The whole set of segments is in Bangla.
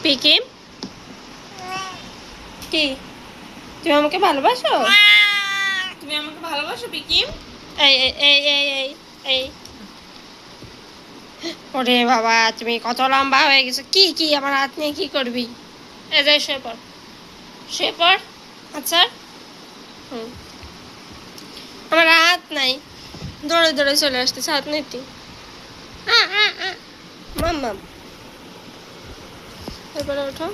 পিকিম কি তুমি আমাকে ভালোবাসো? তুমি আমাকে ভালোবাসো পিকিম? এই এই এই এই এই এই ওরে বাবা, তুমি কত লম্বা হয়ে গেছো। কি কি আমার হাত নিয়ে কি করবি? এই যে শুয়ে পড়, শুয়ে পড়। আচ্ছা, হুম, আমার হাত নাই, দৌড়ে দৌড়ে চলে আসতেছে, হাত নেই তুই। মাম মাম, এরপরে ওঠো।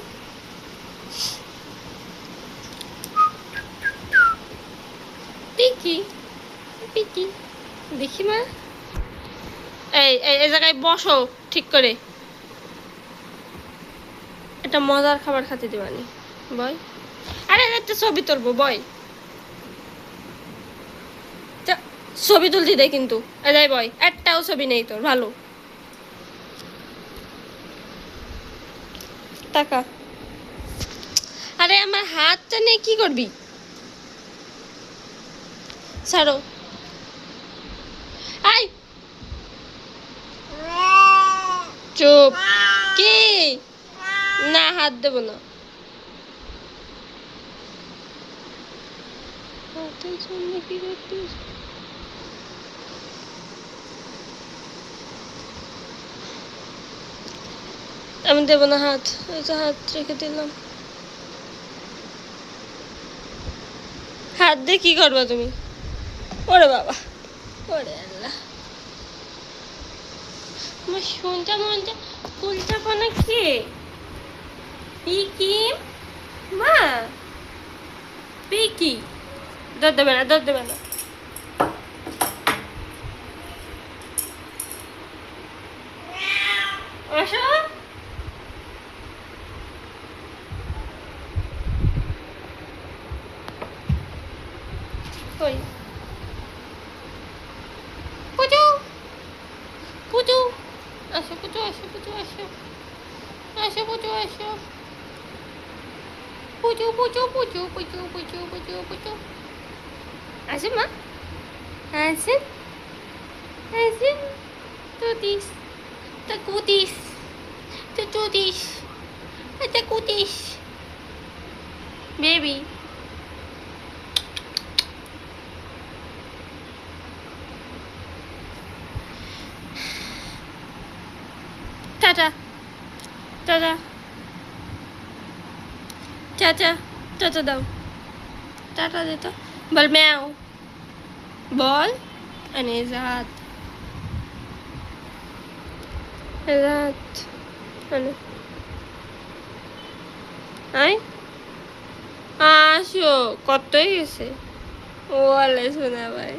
পিকি পিকি, দেখি মা। এই এই জায়গায় বসো ঠিক করে। এটা মজার খাবার খাতে দিবানি বয়। আরে একটা ছবি তুলবো বয়। ছবি তুলতে দেয় কিন্তু এদাই বয়, একটাও ছবি নেই তোর ভালো। টাকা, আরে আমার হাতটা নিয়ে কি করবি? ছাড়ো। আই চুপ। কি? না, হাত দেব না। হাতের জন্য কি করতিস? আমি দেব না হাত, এই যে হাত রেখে দিলাম। হাত দিয়ে কি করবা তুমি? ওরে বাবা, ওরে আল্লাহ, আমার শুনটা মনটা উল্টা পানা কে? পিকি মা, পিকি, দর দেবে না, দর দেবে না। আসো। কই পুজো, পুজো, আসো পুজো, আসো পুজো, আসো, আসো পুজো, আসো পুজো, পুজো, পুজো, পুজো, পুজো, পুজো, পুজো। আসো মা, আসেন, আসেন। তুদিস, তা কুদিস, তা তুদিস, তা কুদিস, বেবি। টাটা, টাটা, টাটা, টাটা দাও, টাটা দে তো। বল ম্যাও, বল। আনে হাত, হাত আনে। আয়, আসো, কতই গেছে। ও আলে শোনা ভাই।